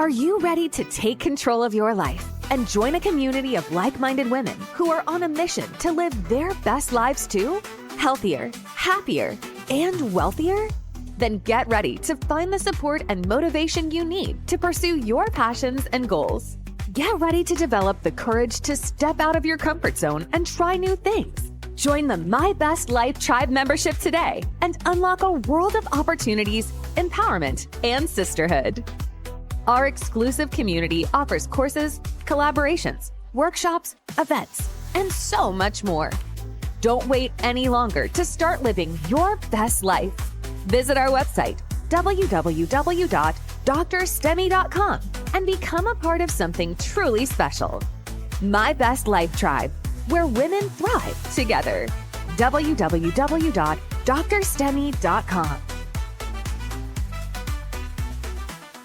Are you ready to take control of your life and join a community of like-minded women who are on a mission to live their best lives too? Healthier, happier, and wealthier? Then get ready to find the support and motivation you need to pursue your passions and goals. Get ready to develop the courage to step out of your comfort zone and try new things. Join the My Best Life Tribe membership today and unlock a world of opportunities, empowerment, and sisterhood. Our exclusive community offers courses, collaborations, workshops, events, and so much more. Don't wait any longer to start living your best life. Visit our website, www.DrStemmy.com, and become a part of something truly special. My Best Life Tribe, where women thrive together. www.DrStemmy.com.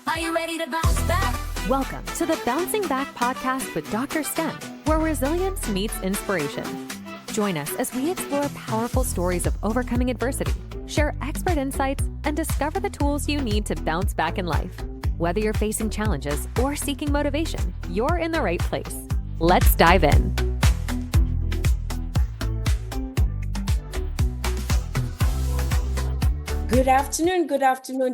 Are you ready to bounce back? Welcome to the Bouncing Back podcast with DrStem, where resilience meets inspiration. Join us as we explore powerful stories of overcoming adversity, share expert insights, and discover the tools you need to bounce back in life. Whether you're facing challenges or seeking motivation, you're in the right place. Let's dive in. Good afternoon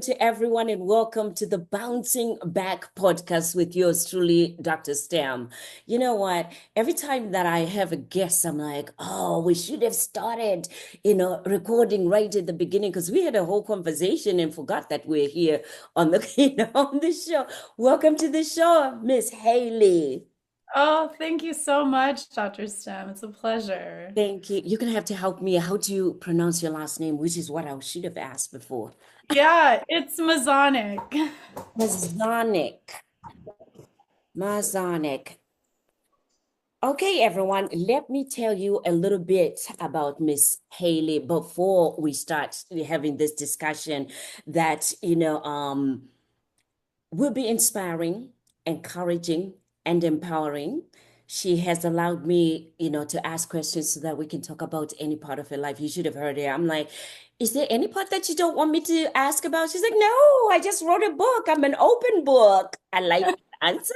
to everyone, and welcome to the Bouncing Back podcast with yours truly, DrStem. You know what? Every time that I have a guest, I'm like, oh, we should have started, recording right at the beginning, because we had a whole conversation and forgot that we're here on the, on the show. Welcome to the show, Miss Haley. Oh, thank you so much, DrStem. It's a pleasure. Thank you. You're gonna have to help me. How do you pronounce your last name? Which is what I should have asked before. Yeah, it's Mazanec. Mazanec. Okay, everyone, let me tell you a little bit about Miss Haley before we start having this discussion that, will be inspiring, encouraging, and empowering. She has allowed me, to ask questions so that we can talk about any part of her life. You should have heard her. I'm like, is there any part that you don't want me to ask about? She's like, no, I just wrote a book. I'm an open book. I like the answer.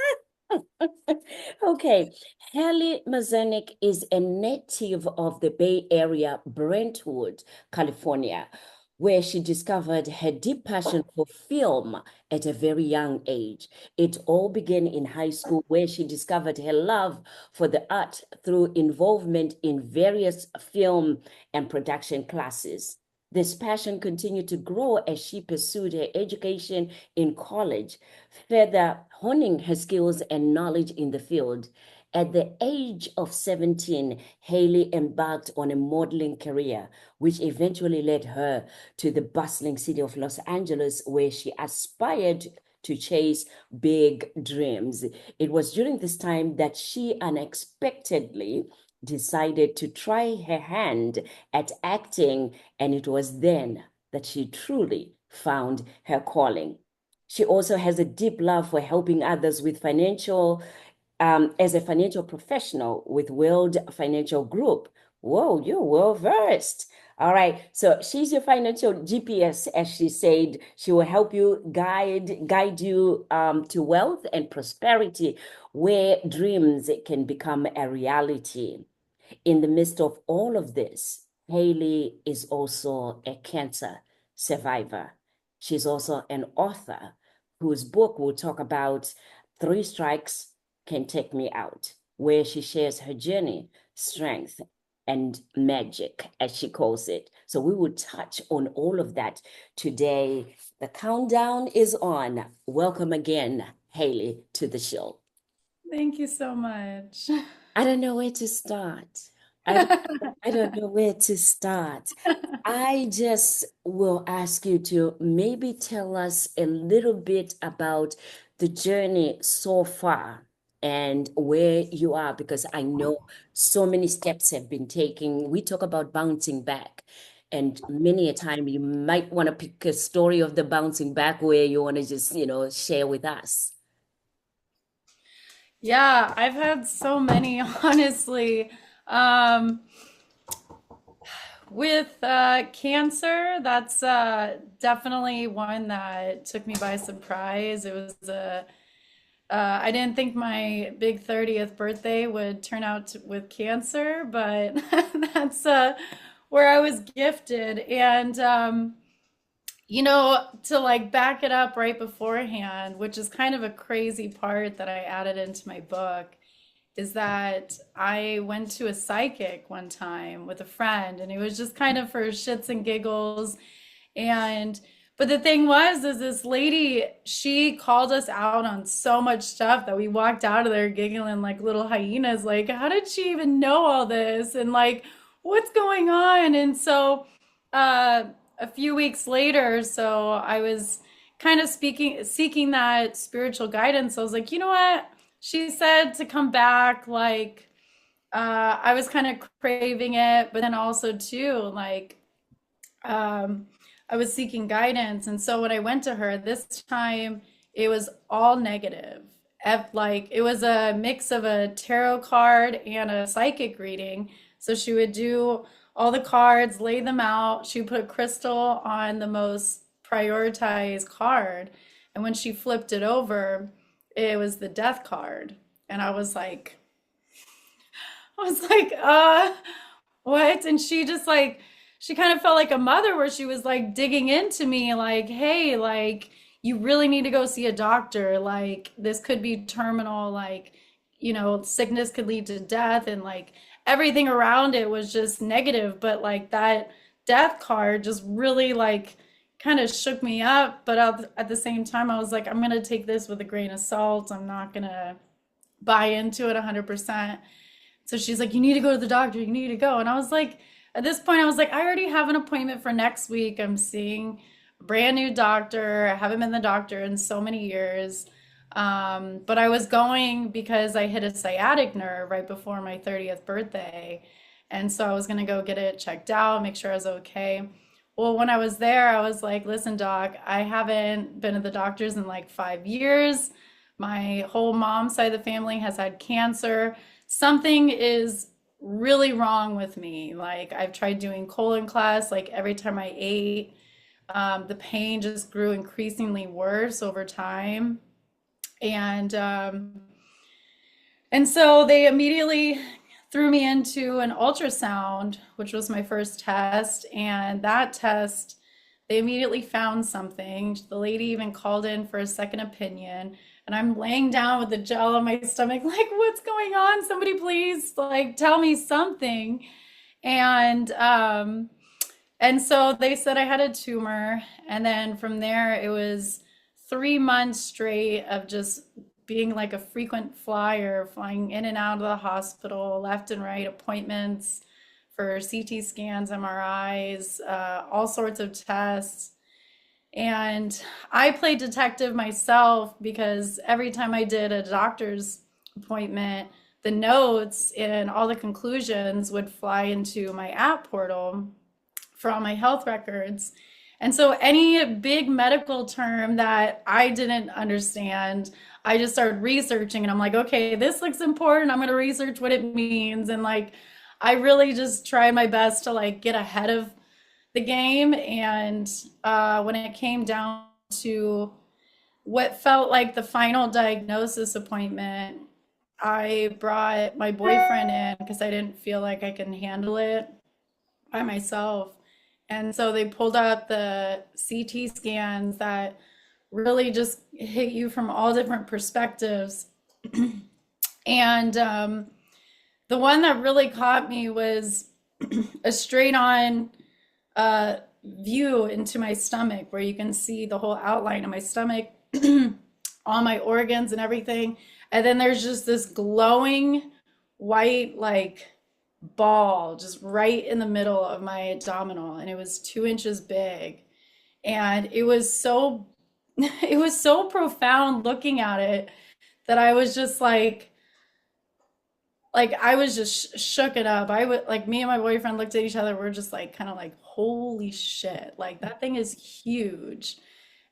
Okay. Haley Mazanec is a native of the Bay Area, Brentwood, California, where she discovered her deep passion for film at a very young age. It all began in high school, where she discovered her love for the art through involvement in various film and production classes. This passion continued to grow as she pursued her education in college, further honing her skills and knowledge in the field. At the age of 17, Haley embarked on a modeling career, which eventually led her to the bustling city of Los Angeles, where she aspired to chase big dreams. It was during this time that she unexpectedly decided to try her hand at acting, and it was then that she truly found her calling. She also has a deep love for helping others with as a financial professional with World Financial Group. Whoa, you're well versed. All right, so she's your financial GPS, as she said. She will help you guide you to wealth and prosperity, where dreams can become a reality. In the midst of all of this, Haley is also a cancer survivor. She's also an author whose book will talk about 3 Strikes Can Take Me Out, where she shares her journey, strength, and magic, as she calls it. So we will touch on all of that today. The countdown is on. Welcome again, Haley, to the show. Thank you so much. I don't know where to start. I don't know where to start. I just will ask you to maybe tell us a little bit about the journey so far and where you are, because I know so many steps have been taken. We talk about bouncing back, and many a time you might want to pick a story of the bouncing back where you want to just, share with us. Yeah, I've had so many, honestly. With cancer, that's definitely one that took me by surprise. It was a I didn't think my big 30th birthday would turn out with cancer, but that's where I was gifted. And to like back it up right beforehand, which is kind of a crazy part that I added into my book, is that I went to a psychic one time with a friend, and it was just kind of for shits and giggles. And but the thing was, is this lady, she called us out on so much stuff that we walked out of there giggling like little hyenas. Like, how did she even know all this? And like, what's going on? And so, a few weeks later, so I was kind of seeking that spiritual guidance. I was like, you know what? She said to come back, like, I was kind of craving it, but then also too, like, um, I was seeking guidance. And so when I went to her this time, it was all negative. Like it was a mix of a tarot card and a psychic reading. So she would do all the cards, lay them out. She would put a crystal on the most prioritized card. And when she flipped it over, it was the death card. And I was like, what? And she just like, she kind of felt like a mother where she was like digging into me, like, hey, like, you really need to go see a doctor. Like, this could be terminal, like, sickness could lead to death. And like, everything around it was just negative. But like, that death card just really like kind of shook me up. But at the same time, I was like, I'm going to take this with a grain of salt. I'm not going to buy into it 100%. So she's like, you need to go to the doctor. You need to go. And I was like, at this point, I was like, I already have an appointment for next week. I'm seeing a brand new doctor. I haven't been the doctor in so many years. But I was going because I hit a sciatic nerve right before my 30th birthday. And so I was going to go get it checked out, make sure I was okay. Well, when I was there, I was like, listen, doc, I haven't been to the doctors in like 5 years. My whole mom's side of the family has had cancer. Something is really wrong with me. Like I've tried doing colon class, like every time I ate, the pain just grew increasingly worse over time. And and so they immediately threw me into an ultrasound, which was my first test. And that test, they immediately found something. The lady even called in for a second opinion. And I'm laying down with the gel on my stomach, like, what's going on? Somebody please, like, tell me something. And and so they said I had a tumor. And then from there, it was 3 months straight of just being like a frequent flyer, flying in and out of the hospital, left and right appointments for CT scans, MRIs, all sorts of tests. And I played detective myself because every time I did a doctor's appointment, the notes and all the conclusions would fly into my app portal for all my health records. And so any big medical term that I didn't understand, I just started researching and I'm like, okay, this looks important. I'm going to research what it means. And like, I really just tried my best to like get ahead of the game. And when it came down to what felt like the final diagnosis appointment, I brought my boyfriend in because I didn't feel like I can handle it by myself. And so they pulled up the CT scans that really just hit you from all different perspectives. And the one that really caught me was a straight on view into my stomach where you can see the whole outline of my stomach, all my organs and everything. And then there's just this glowing white, like, ball just right in the middle of my abdominal, and it was 2 inches big. And it was so, it was so profound looking at it that I was just like I was just shook it up. I would like me and my boyfriend looked at each other. We're just like kind of like, holy shit, like that thing is huge.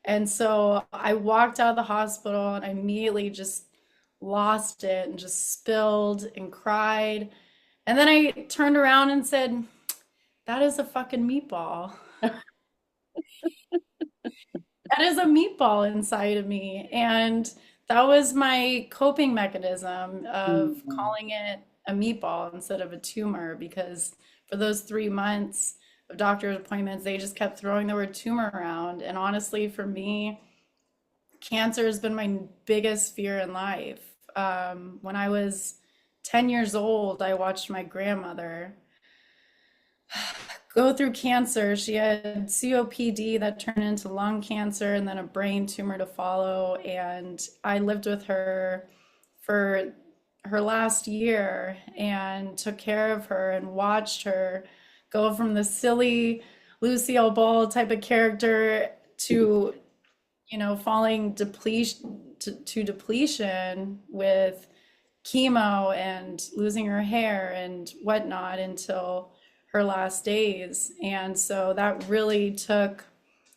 And so I walked out of the hospital and I immediately just lost it and just spilled and cried. And then I turned around and said, that is a fucking meatball. That is a meatball inside of me. And that was my coping mechanism of Mm. calling it a meatball instead of a tumor because for those 3 months of doctor's appointments, they just kept throwing the word tumor around. And honestly, for me, cancer has been my biggest fear in life. When I was 10 years old, I watched my grandmother go through cancer. She had COPD that turned into lung cancer and then a brain tumor to follow. And I lived with her for her last year and took care of her and watched her go from the silly Lucille Ball type of character to, falling to depletion with chemo and losing her hair and whatnot until her last days. And so that really took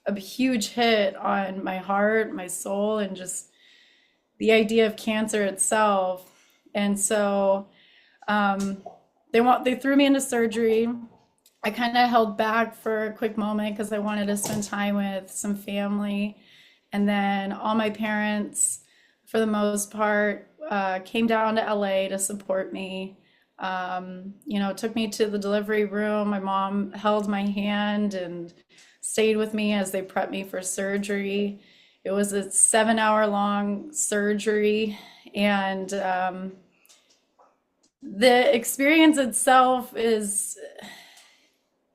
a huge hit on my heart, my soul, and just the idea of cancer itself. And so they threw me into surgery. I kind of held back for a quick moment because I wanted to spend time with some family. And then all my parents, for the most part, came down to LA to support me. Took me to the delivery room. My mom held my hand and stayed with me as they prepped me for surgery. It was a 7 hour long surgery, and the experience itself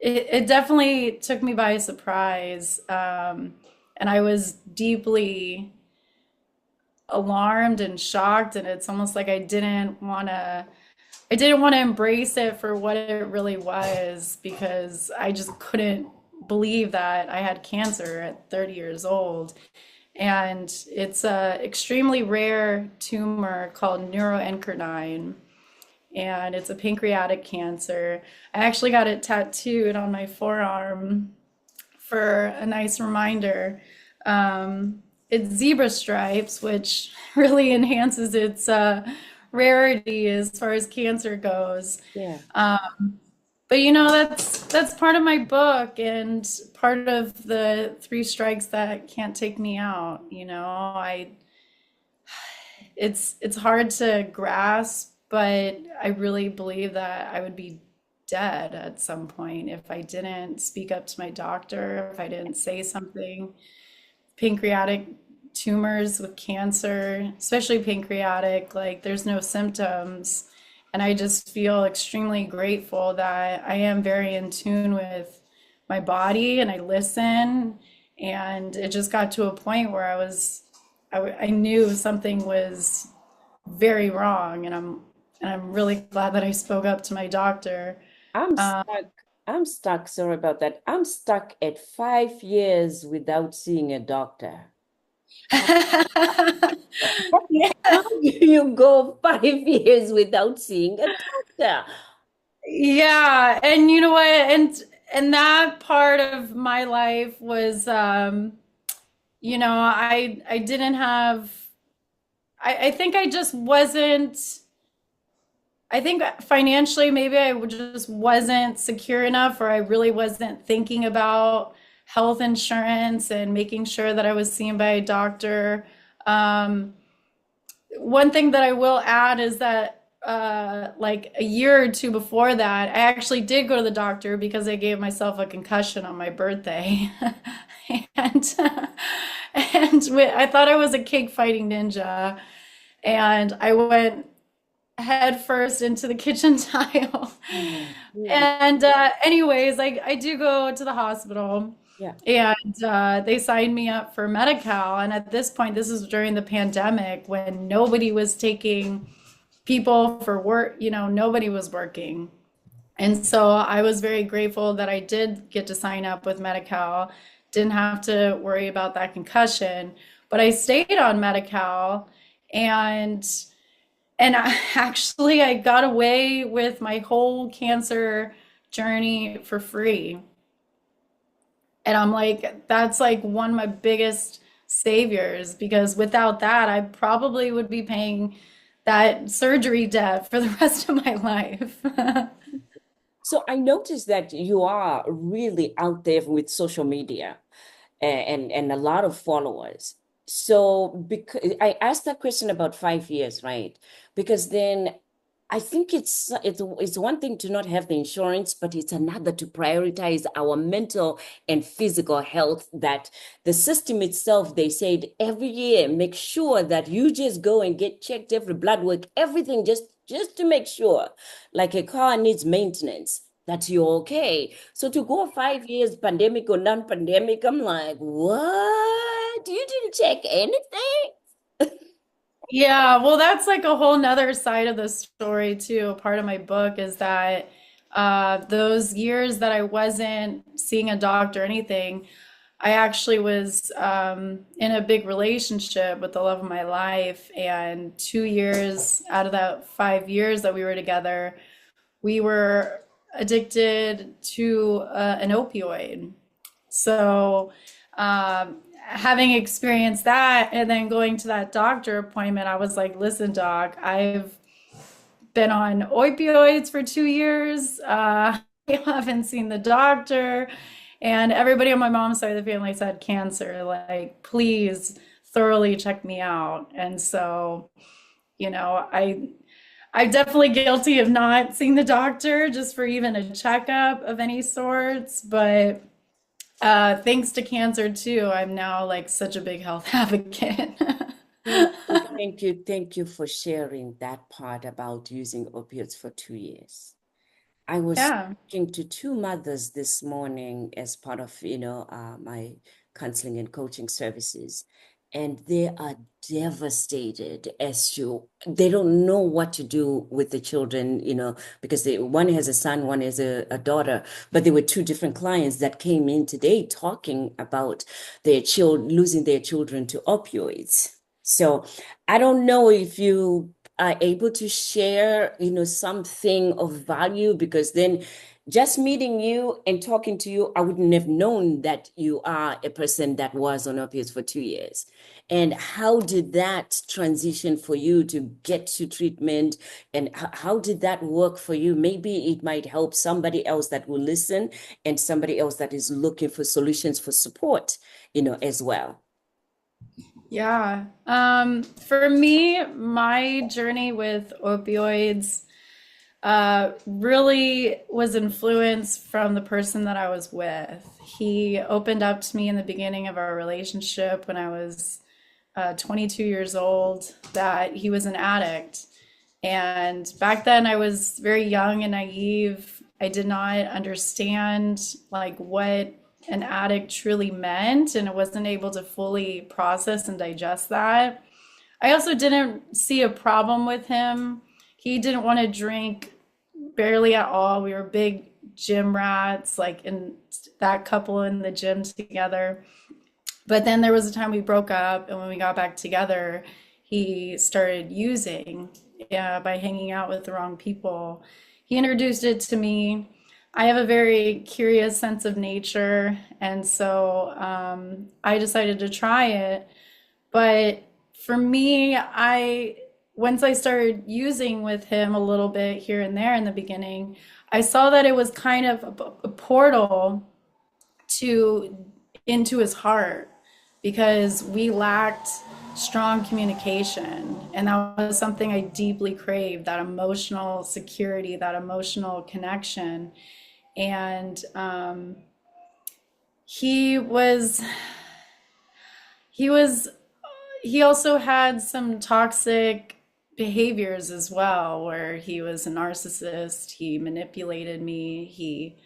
it definitely took me by surprise. And I was deeply alarmed and shocked, and it's almost like I didn't want to embrace it for what it really was because I just couldn't believe that I had cancer at 30 years old. And it's a extremely rare tumor called neuroendocrine, and it's a pancreatic cancer. I actually got it tattooed on my forearm for a nice reminder. It's zebra stripes, which really enhances its rarity as far as cancer goes. Yeah. But that's part of my book and part of the three strikes that can't take me out. It's hard to grasp, but I really believe that I would be dead at some point if I didn't speak up to my doctor, if I didn't say something. Pancreatic tumors with cancer, especially pancreatic, like there's no symptoms. And I just feel extremely grateful that I am very in tune with my body and I listen. And it just got to a point where I knew something was very wrong. And I'm really glad that I spoke up to my doctor. I'm stuck. I'm stuck. Sorry about that. I'm stuck at 5 years without seeing a doctor. Yeah. How do you go 5 years without seeing a doctor? Yeah, and you know what? And that part of my life was I didn't have I think I just wasn't I think financially maybe just wasn't secure enough or I really wasn't thinking about health insurance and making sure that I was seen by a doctor. Um, One thing that I will add is that like a year or two before that, I actually did go to the doctor because I gave myself a concussion on my birthday. and I thought I was a cake fighting ninja. And I went head first into the kitchen tile. Mm, mm, And anyways, I do go to the hospital yeah. and they signed me up for Medi-Cal. And at this point, this is during the pandemic when nobody was taking people for work, nobody was working. And so I was very grateful that I did get to sign up with Medi-Cal, didn't have to worry about that concussion, but I stayed on Medi-Cal and I got away with my whole cancer journey for free. And I'm like, that's like one of my biggest saviors because without that, I probably would be paying that surgery debt for the rest of my life. So I noticed that you are really out there with social media and a lot of followers. So because I asked that question about 5 years, right? Because then I think it's one thing to not have the insurance, but it's another to prioritize our mental and physical health. That the system itself, they said every year, make sure that you just go and get checked every blood work, everything just to make sure, like a car needs maintenance, that you're okay. So to go 5 years, pandemic or non-pandemic, I'm like, what? You didn't check anything? Yeah, well, that's like a whole nother side of the story too. Part of my book is that those years that I wasn't seeing a doctor or anything, I actually was in a big relationship with the love of my life. And 2 years out of that 5 years that we were together, we were addicted to an opioid. So, having experienced that and then going to that doctor appointment, I was like, listen, doc, I've been on opioids for 2 years. I haven't seen the doctor. And everybody on my mom's side of the family had cancer. Like, please thoroughly check me out. And so, I'm definitely guilty of not seeing the doctor just for even a checkup of any sorts. But thanks to cancer too, I'm now like such a big health advocate. Thank you for sharing that part about using opiates for 2 years. I was Yeah. talking to two mothers this morning as part of, my counseling and coaching services, and they are devastated as to they don't know what to do with the children, because one has a son, one has a daughter, but there were two different clients that came in today talking about their losing their children to opioids. So I don't know if you are able to share, something of value, because then just meeting you and talking to you, I wouldn't have known that you are a person that was on opiates for 2 years. And how did that transition for you to get to treatment? And how did that work for you? Maybe it might help somebody else that will listen and somebody else that is looking for solutions for support, as well. Yeah. For me, my journey with opioids really was influenced from the person that I was with. He opened up to me in the beginning of our relationship when I was 22 years old that he was an addict. And back then I was very young and naive. I did not understand like what an addict truly meant, and I wasn't able to fully process and digest that. I also didn't see a problem with him. He didn't want to drink barely at all. We were big gym rats, like in that couple in the gym together. But then there was a time we broke up, and when we got back together, he started using, by hanging out with the wrong people. He introduced it to me. I have a very curious sense of nature, and so I decided to try it. But for me, I once I started using with him a little bit here and there in the beginning, I saw that it was kind of a portal to into his heart because we lacked strong communication, and that was something I deeply craved, that emotional security, that emotional connection. And he was he was he also had some toxic behaviors as well, where he was a narcissist. He manipulated me. He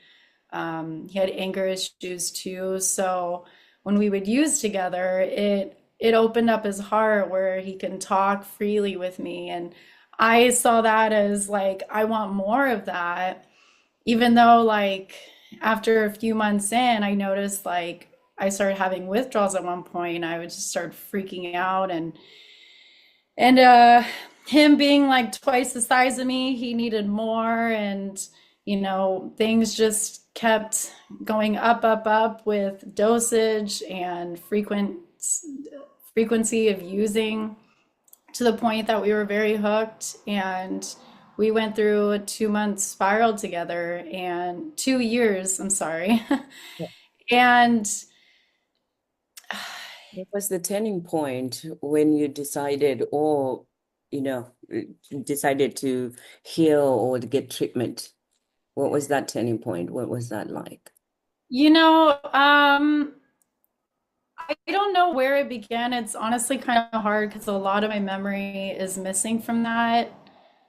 had anger issues too. So when we would use together, it opened up his heart where he can talk freely with me. And I saw that as like, I want more of that. Even though like after a few months in, I noticed like I started having withdrawals at one point. I would just start freaking out, and him being like twice the size of me, he needed more, and things just kept going up with dosage and frequency of using, to the point that we were very hooked. And we went through a 2 month spiral together, and 2 years, I'm sorry. And What was the turning point when you decided, or, you know, decided to heal or to get treatment? What was that turning point? What was that like? You know, I don't know where it began. It's honestly kind of hard because a lot of my memory is missing from that,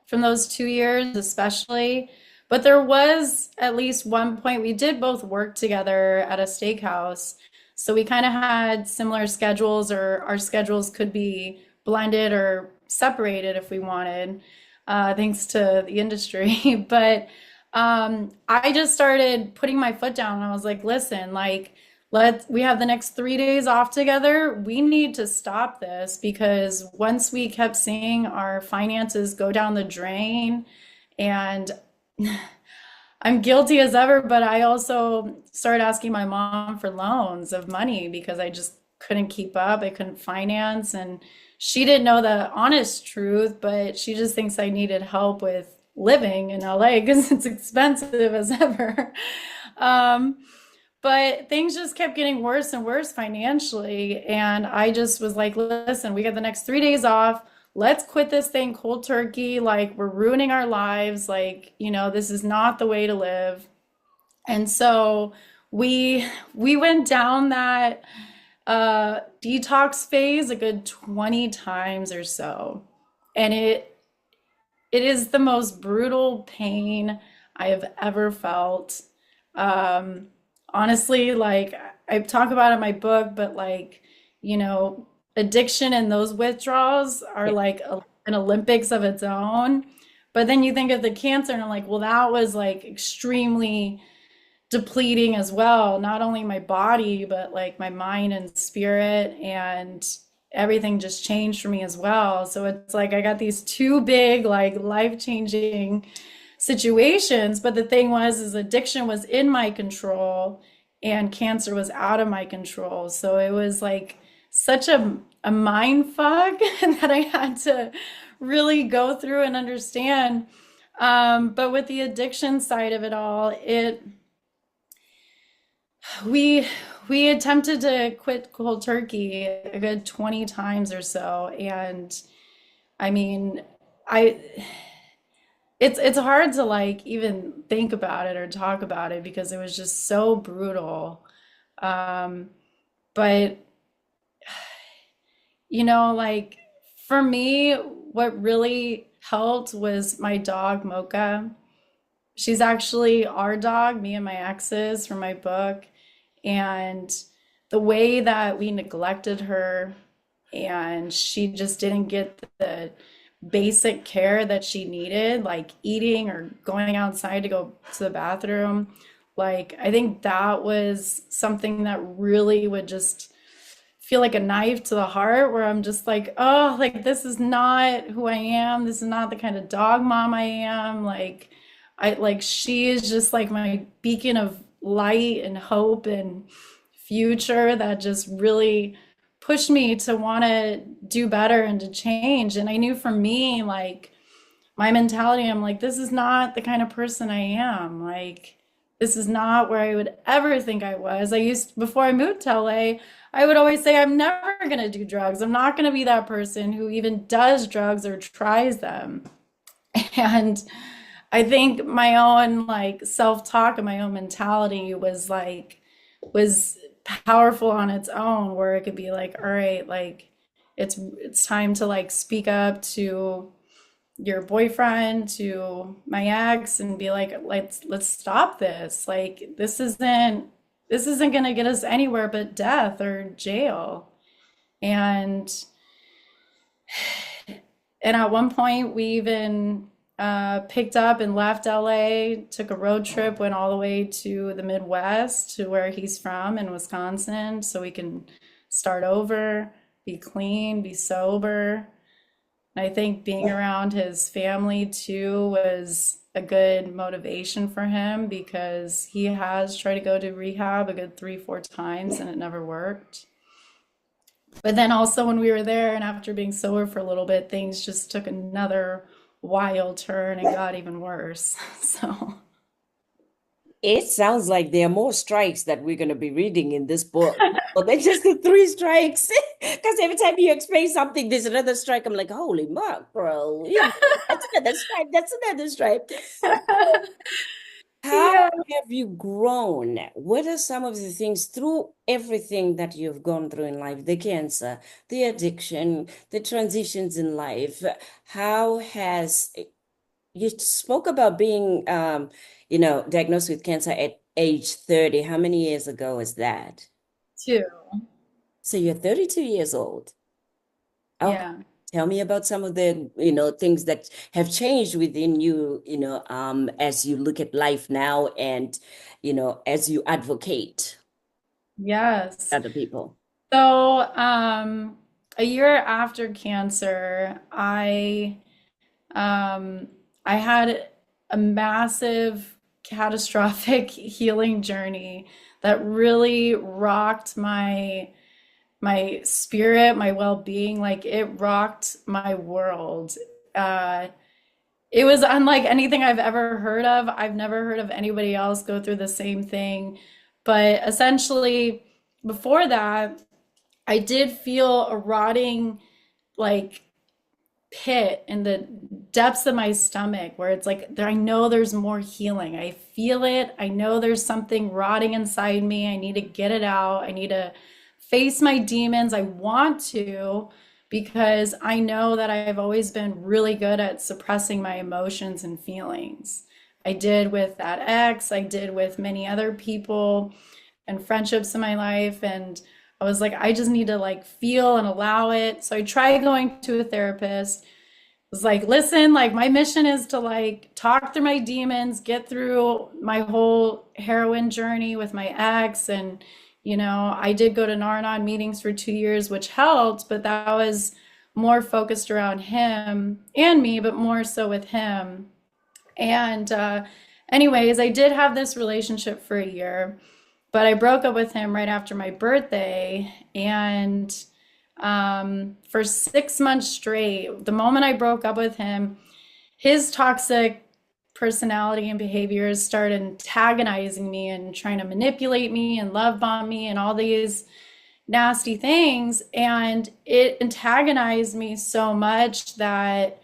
from those 2 years, especially. But there was at least one point we did both work together at a steakhouse. So we kind of had similar schedules, or our schedules could be blended or separated if we wanted, thanks to the industry. But I just started putting my foot down and I was like, listen, like, we have the next 3 days off together. We need to stop this because once we kept seeing our finances go down the drain, and I'm guilty as ever, but I also started asking my mom for loans of money because I just couldn't keep up. I couldn't finance, and she didn't know the honest truth, but she just thinks I needed help with living in LA because it's expensive as ever. Um, but things just kept getting worse and worse financially. And I just was like, listen, we got the next 3 days off. Let's quit this thing cold turkey. Like, we're ruining our lives. Like, this is not the way to live. And so we went down that detox phase a good 20 times or so. And it is the most brutal pain I have ever felt. Honestly, like I talk about it in my book, but like, addiction and those withdrawals are Yeah. like an Olympics of its own. But then you think of the cancer and I'm like, well, that was like extremely depleting as well, not only my body, but like my mind and spirit, and everything just changed for me as well. So it's like I got these two big, like life-changing situations, but the thing was, is addiction was in my control and cancer was out of my control. So it was like such a mind fuck that I had to really go through and understand. But with the addiction side of it all, we we attempted to quit cold turkey a good 20 times or so. And I mean, I it's hard to like even think about it or talk about it because it was just so brutal. Um, but like for me, what really helped was my dog Mocha. She's actually our dog, me and my ex's, from my book. And the way that we neglected her, and she just didn't get the basic care that she needed, like eating or going outside to go to the bathroom. Like, I think that was something that really would just feel like a knife to the heart, where I'm just like, oh, like this is not who I am. This is not the kind of dog mom I am. Like she is just like my beacon of light and hope and future that just really pushed me to want to do better and to change. And I knew for me, like my mentality, I'm like, this is not the kind of person I am. Like, this is not where I would ever think I was. Before I moved to LA, I would always say, I'm never going to do drugs. I'm not going to be that person who even does drugs or tries them. And I think my own like self-talk and my own mentality was powerful on its own, where it could be like, all right, like it's time to like speak up to your boyfriend, to my ex, and be like, let's stop this. Like this isn't gonna get us anywhere but death or jail. And at one point we even picked up and left LA, took a road trip, went all the way to the Midwest, to where he's from in Wisconsin, so we can start over, be clean, be sober. And I think being around his family too was a good motivation for him, because he has tried to go to rehab a good 3, 4 times and it never worked. But then also when we were there and after being sober for a little bit, things just took another wild turn and got even worse. So It sounds like there are more strikes that we're going to be reading in this book. Well, than just the three strikes. Because every time you explain something, there's another strike. I'm like, holy mark, bro. That's another strike. That's another strike. How Yeah. have you grown? What are some of the things through everything that you've gone through in life, the cancer, the addiction, the transitions in life? How has you spoke about being diagnosed with cancer at age 30. How many years ago is that? Too. So you're 32 years old. Okay. Yeah. Tell me about some of the, things that have changed within you, as you look at life now and, as you advocate Yes. other people. So, a year after cancer, um, I had a massive, catastrophic healing journey that really rocked my spirit, my well-being. Like it rocked my world. Uh, it was unlike anything I've ever heard of. I've never heard of anybody else go through the same thing. But essentially, before that, I did feel a rotting, like pit in the depths of my stomach where it's like I know there's more healing. I feel it. I know there's something rotting inside me. I need to get it out. I need to face my demons. I want to because I know that I've always been really good at suppressing my emotions and feelings. I did with that ex, I did with many other people and friendships in my life, and I was like, I just need to like feel and allow it. So I tried going to a therapist. Was like, listen, like my mission is to like talk through my demons, get through my whole heroin journey with my ex. And, I did go to Nar meetings for 2 years, which helped, but that was more focused around him and me, but more so with him. And anyways, I did have this relationship for a year, but I broke up with him right after my birthday. And for 6 months straight, the moment I broke up with him, his toxic personality and behaviors started antagonizing me and trying to manipulate me and love bomb me and all these nasty things. And it antagonized me so much that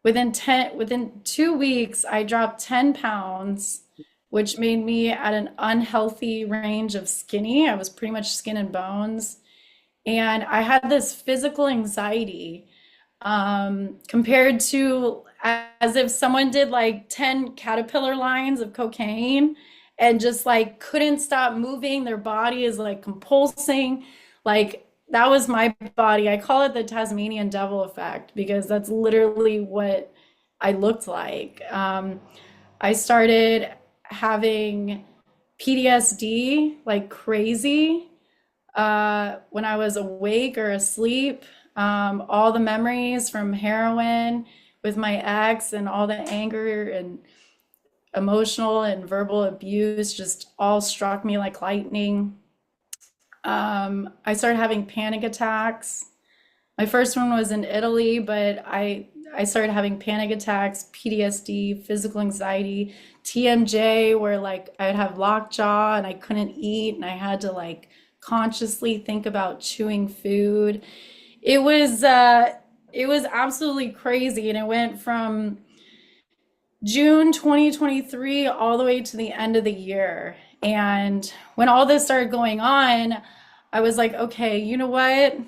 within 2 weeks, I dropped 10 pounds, which made me at an unhealthy range of skinny. I was pretty much skin and bones. And I had this physical anxiety compared to as if someone did like 10 caterpillar lines of cocaine and just like couldn't stop moving. Their body is like compulsing. Like that was my body. I call it the Tasmanian devil effect because that's literally what I looked like. I started having PTSD like crazy when I was awake or asleep. All the memories from heroin with my ex and all the anger and emotional and verbal abuse just all struck me like lightning. I started having panic attacks. My first one was in Italy, but I started having panic attacks, PTSD, physical anxiety, TMJ, where like I'd have lockjaw and I couldn't eat and I had to like consciously think about chewing food. It was absolutely crazy, and it went from June 2023 all the way to the end of the year. And when all this started going on, I was like, okay, you know what?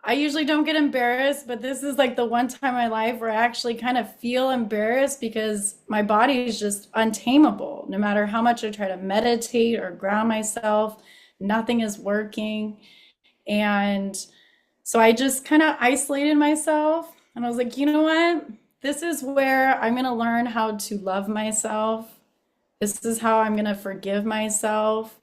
I usually don't get embarrassed, but this is like the one time in my life where I actually kind of feel embarrassed because my body is just untamable. No matter how much I try to meditate or ground myself, nothing is working. And so I just kind of isolated myself and I was like, you know what? This is where I'm going to learn how to love myself. This is how I'm going to forgive myself.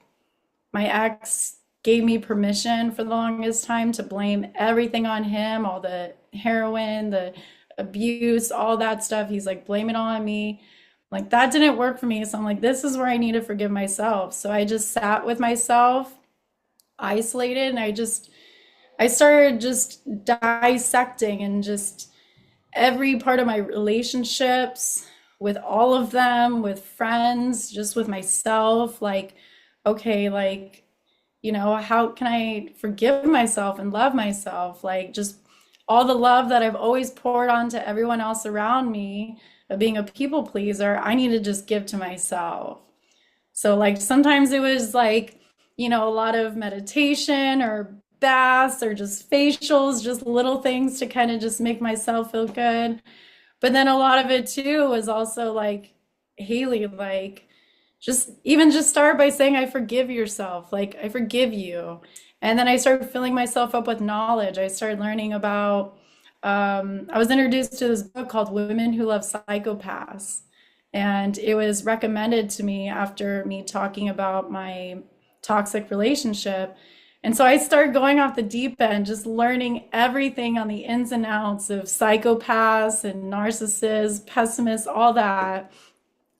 My ex gave me permission for the longest time to blame everything on him, all the heroin, the abuse, all that stuff. He's like, blame it all on me. Like, that didn't work for me. So I'm like, this is where I need to forgive myself. So I just sat with myself, isolated, and I started just dissecting and just every part of my relationships, with all of them, with friends, just with myself. Like, okay, like, how can I forgive myself and love myself? Like, just all the love that I've always poured onto everyone else around me of being a people pleaser, I need to just give to myself. So, like, sometimes it was like, a lot of meditation or baths or just facials, just little things to kind of just make myself feel good. But then a lot of it too was also like, Haley, like, just start by saying, I forgive yourself. Like, I forgive you. And then I started filling myself up with knowledge. I started learning about, I was introduced to this book called Women Who Love Psychopaths. And it was recommended to me after me talking about my toxic relationship. And so I started going off the deep end, just learning everything on the ins and outs of psychopaths and narcissists, pessimists, all that.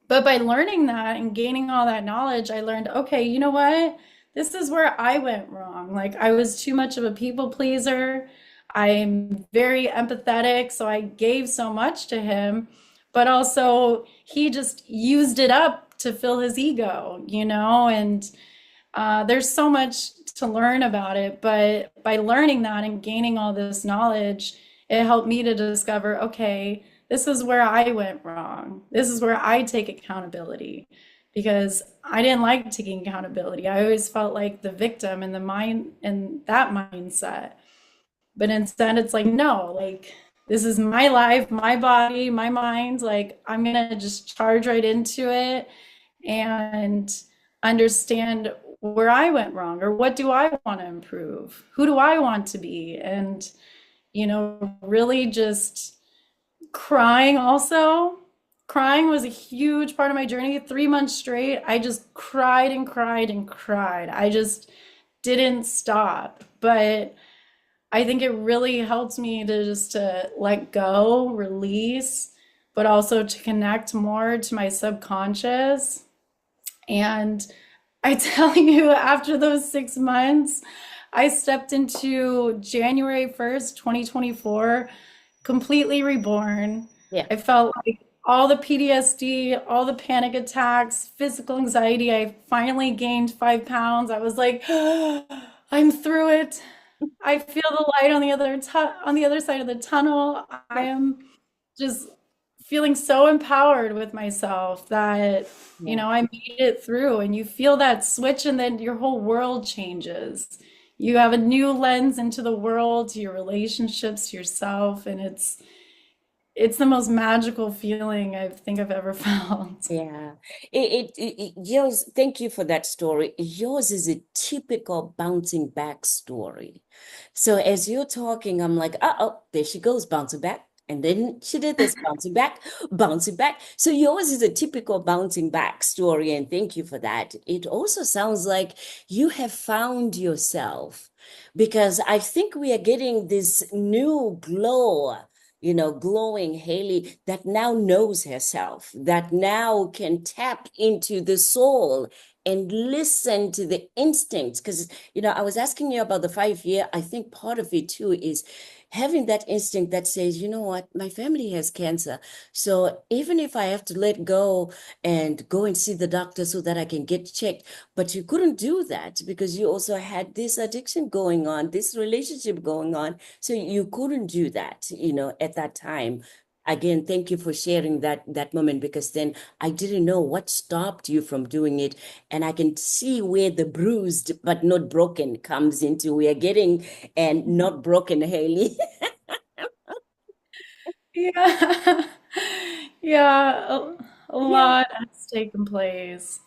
But by learning that and gaining all that knowledge, I learned, okay, you know what? This is where I went wrong. Like, I was too much of a people pleaser. I'm very empathetic, so I gave so much to him, but also he just used it up to fill his ego, and there's so much to learn about it. But by learning that and gaining all this knowledge, it helped me to discover, okay, this is where I went wrong. This is where I take accountability, because I didn't like taking accountability. I always felt like the victim in the mind and that mindset. But instead, it's like, no, like, this is my life, my body, my mind. Like, I'm going to just charge right into it and understand where I went wrong, or what do I want to improve? Who do I want to be? And, really just crying also. Crying was a huge part of my journey. 3 months straight, I just cried and cried and cried. I just didn't stop. But I think it really helped me to just to let go, release, but also to connect more to my subconscious. And I tell you, after those 6 months, I stepped into January 1st, 2024, completely reborn. Yeah. I felt like all the PTSD, all the panic attacks, physical anxiety. I finally gained 5 pounds. I was like, I'm through it. I feel the light on the other side of the tunnel. I am just feeling so empowered with myself that, Yeah. I made it through. And you feel that switch, and then your whole world changes. You have a new lens into the world, to your relationships, to yourself, and it's the most magical feeling I think I've ever felt. Yeah, yours, thank you for that story. Yours is a typical bouncing back story. So as you're talking, I'm like, uh-oh, there she goes, bouncing back. And then she did this, bouncing back, bouncing back. So yours is a typical bouncing back story, and thank you for that. It also sounds like you have found yourself, because I think we are getting this new glow, glowing Haley that now knows herself, that now can tap into the soul and listen to the instincts. Because, I was asking you about the 5 year. I think part of it too is having that instinct that says, you know what, my family has cancer. So even if I have to let go and go and see the doctor so that I can get checked, but you couldn't do that because you also had this addiction going on, this relationship going on. So you couldn't do that, at that time. Again, thank you for sharing that moment, because then I didn't know what stopped you from doing it. And I can see where the bruised but not broken comes into. We are getting and not broken, Haley. Yeah. Yeah, a Yeah. lot has taken place.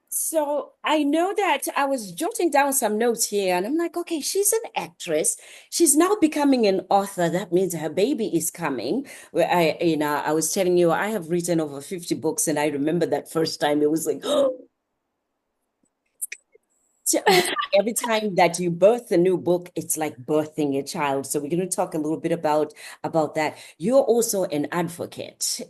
So I know that I was jotting down some notes here, and I'm like, okay, she's an actress. She's now becoming an author. That means her baby is coming. Where I was telling you, I have written over 50 books, and I remember that first time it was like, oh. So every time that you birth a new book, it's like birthing a child. So we're going to talk a little bit about that. You're also an advocate,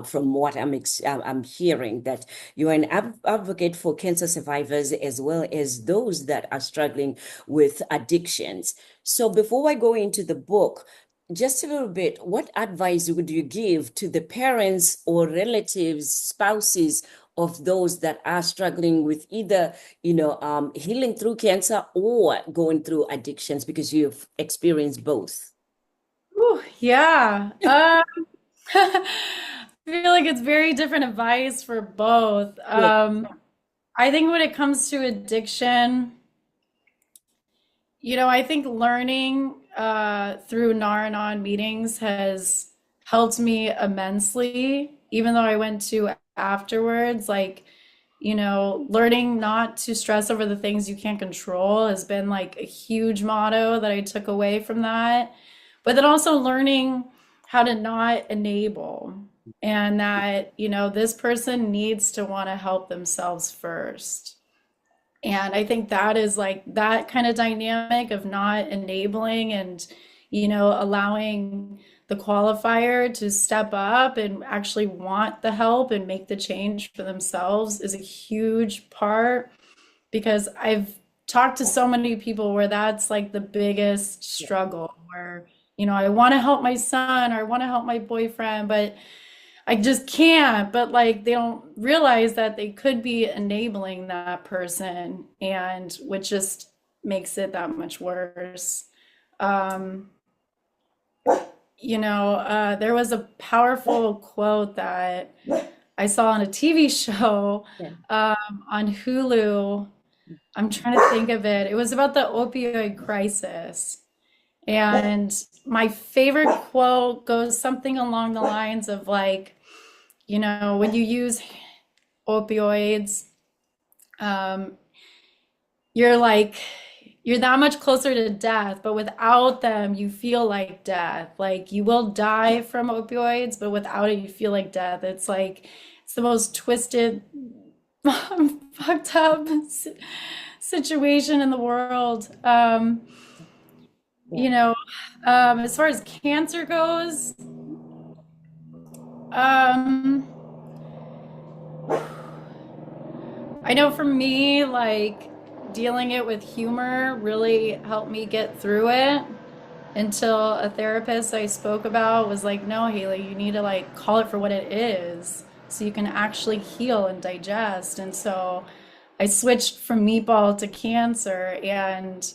from what I'm hearing, that you're an advocate for cancer survivors as well as those that are struggling with addictions. So before I go into the book, just a little bit, what advice would you give to the parents or relatives, spouses of those that are struggling with either, healing through cancer or going through addictions because you've experienced both? Ooh, yeah. I feel like it's very different advice for both. Yeah. I think when it comes to addiction, I think learning through Nar meetings has helped me immensely, even though I went to afterwards. Like, learning not to stress over the things you can't control has been like a huge motto that I took away from that. But then also learning how to not enable, and that, this person needs to want to help themselves first. And I think that is like that kind of dynamic of not enabling and, allowing the qualifier to step up and actually want the help and make the change for themselves is a huge part, because I've talked to so many people where that's like the biggest struggle, where, I want to help my son or I want to help my boyfriend, but I just can't. But like they don't realize that they could be enabling that person, and which just makes it that much worse. Um, there was a powerful quote that I saw on a TV show Yeah. on Hulu. I'm trying to think of it. It was about the opioid crisis. And my favorite quote goes something along the lines of like, when you use opioids, um, you're that much closer to death, but without them, you feel like death. Like you will die from opioids, but without it, you feel like death. It's like, it's the most twisted, fucked up situation in the world. As far as cancer goes, I know for me, like dealing it with humor really helped me get through it, until a therapist I spoke about was like, no, Haley, you need to like call it for what it is so you can actually heal and digest. And so I switched from meatball to cancer, and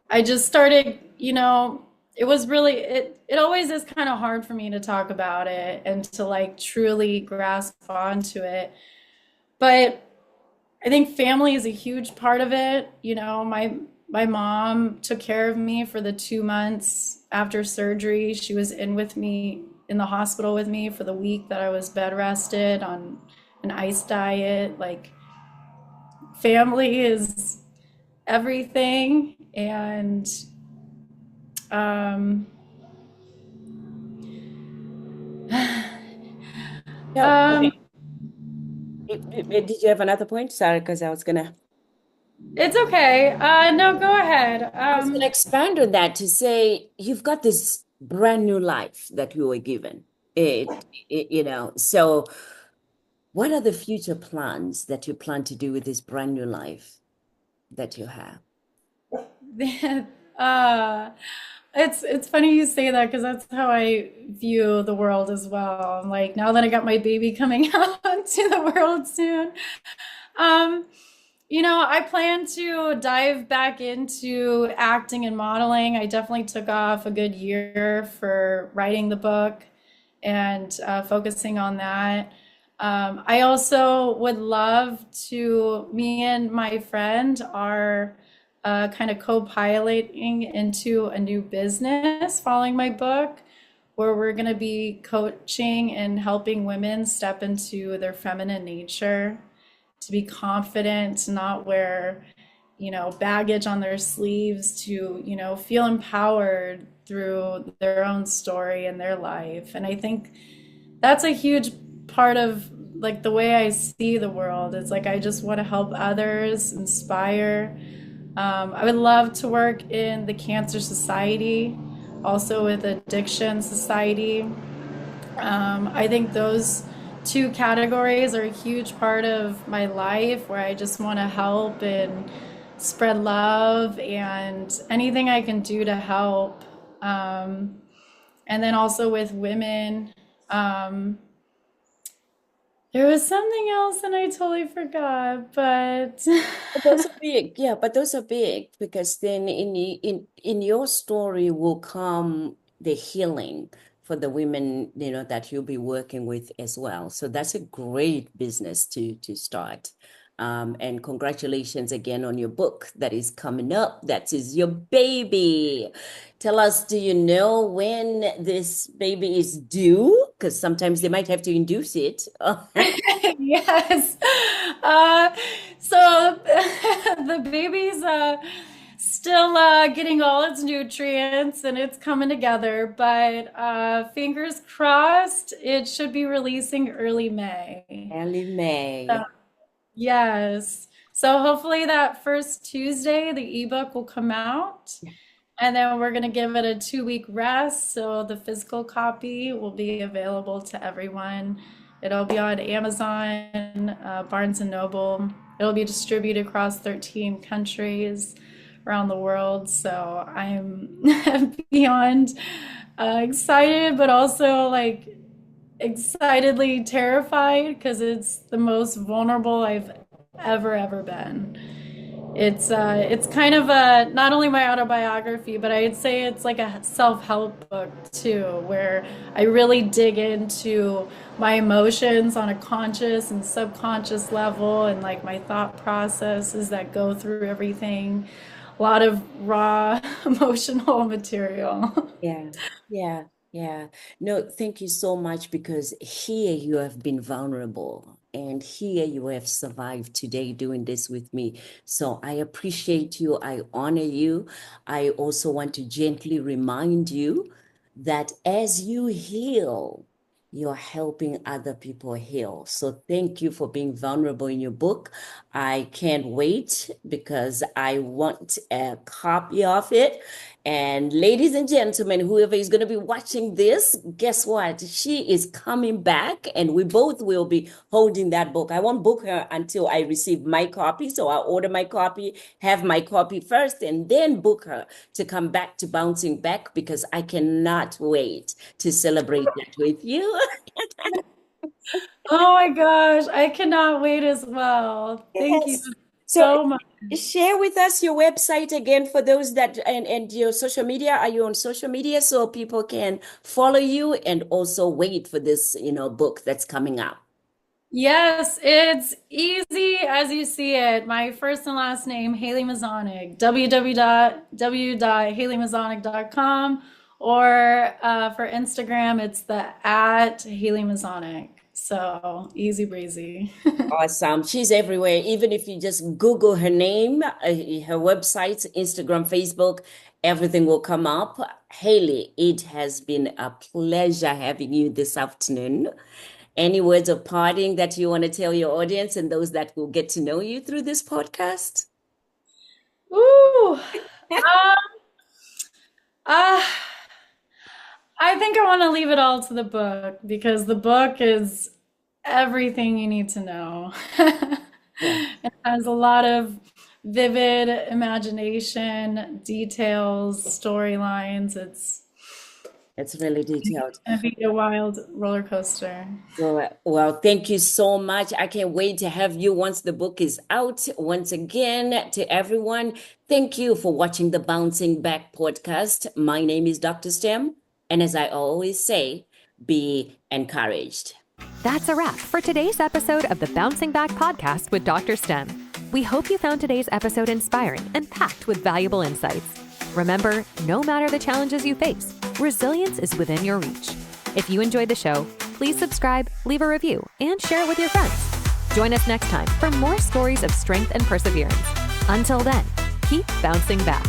I just started, it was really, it always is kind of hard for me to talk about it and to like truly grasp onto it. But I think family is a huge part of it. My mom took care of me for the 2 months after surgery. She was in the hospital with me for the week that I was bed rested on an ice diet. Like family is everything. And Yeah. um, Did you have another point? Sorry, because I was gonna it's okay. No, go ahead. expand on that to say you've got this brand new life that you were given. So what are the future plans that you plan to do with this brand new life that you have? uh, it's funny you say that, because that's how I view the world as well. I'm like, now that I got my baby coming out to the world soon, um, I plan to dive back into acting and modeling. I definitely took off a good year for writing the book and focusing on that. I also would love to, me and my friend are kind of co-piloting into a new business following my book, where we're going to be coaching and helping women step into their feminine nature, to be confident, to not wear, baggage on their sleeves, to, feel empowered through their own story and their life. And I think that's a huge part of like the way I see the world. It's like I just want to help others, inspire. I would love to work in the Cancer Society, also with Addiction Society. I think those two categories are a huge part of my life, where I just want to help and spread love, and anything I can do to help And then also with women, there was something else and I totally forgot, but But those are big, yeah, but those are big because then in your story will come the healing for the women, that you'll be working with as well. So that's a great business to start. And congratulations again on your book that is coming up. That is your baby. Tell us, do you know when this baby is due? Because sometimes they might have to induce it. yes. So the baby's still getting all its nutrients and it's coming together, but fingers crossed, it should be releasing early May. Early May. Yes. So hopefully that first Tuesday, the ebook will come out. And then we're going to give it a 2-week rest. So the physical copy will be available to everyone. It'll be on Amazon, Barnes and Noble. It'll be distributed across 13 countries around the world. So I'm beyond excited, but also like excitedly terrified because it's the most vulnerable I've ever been. It's kind of a not only my autobiography, but I'd say it's like a self-help book too, where I really dig into my emotions on a conscious and subconscious level and like my thought processes that go through everything. A lot of raw emotional material. Yeah. No, thank you so much because here you have been vulnerable and here you have survived today doing this with me. So I appreciate you. I honor you. I also want to gently remind you that as you heal, you're helping other people heal. So thank you for being vulnerable in your book. I can't wait because I want a copy of it. And ladies and gentlemen, whoever is going to be watching this, guess what? She is coming back and we both will be holding that book. I won't book her until I receive my copy. So I'll order my copy, have my copy first, and then book her to come back to Bouncing Back because I cannot wait to celebrate that with you. Oh my gosh, I cannot wait as well. Thank you Yes. so So much. share with us your website again for those that and your social media. Are you on social media so people can follow you and also wait for this, book that's coming out? Yes, it's easy as you see it. My first and last name, Haley Mazanec, www.haleymazanek.com, or for Instagram, it's the @HaleyMazanec. So easy breezy. Awesome. She's everywhere. Even if you just Google her name, her website, Instagram, Facebook, everything will come up. Haley, it has been a pleasure having you this afternoon. Any words of parting that you want to tell your audience and those that will get to know you through this podcast? Ooh. Uh, I think I want to leave it all to the book because the book is everything you need to know. Yeah. It has a lot of vivid imagination, details, storylines. It's really detailed. Gonna be a wild roller coaster. Well, thank you so much. I can't wait to have you once the book is out. Once again, to everyone, thank you for watching the Bouncing Back podcast. My name is DrStem, and as I always say, be encouraged. That's a wrap for today's episode of the Bouncing Back podcast with DrStem. We hope you found today's episode inspiring and packed with valuable insights. Remember, no matter the challenges you face, resilience is within your reach. If you enjoyed the show, please subscribe, leave a review, and share it with your friends. Join us next time for more stories of strength and perseverance. Until then, keep bouncing back.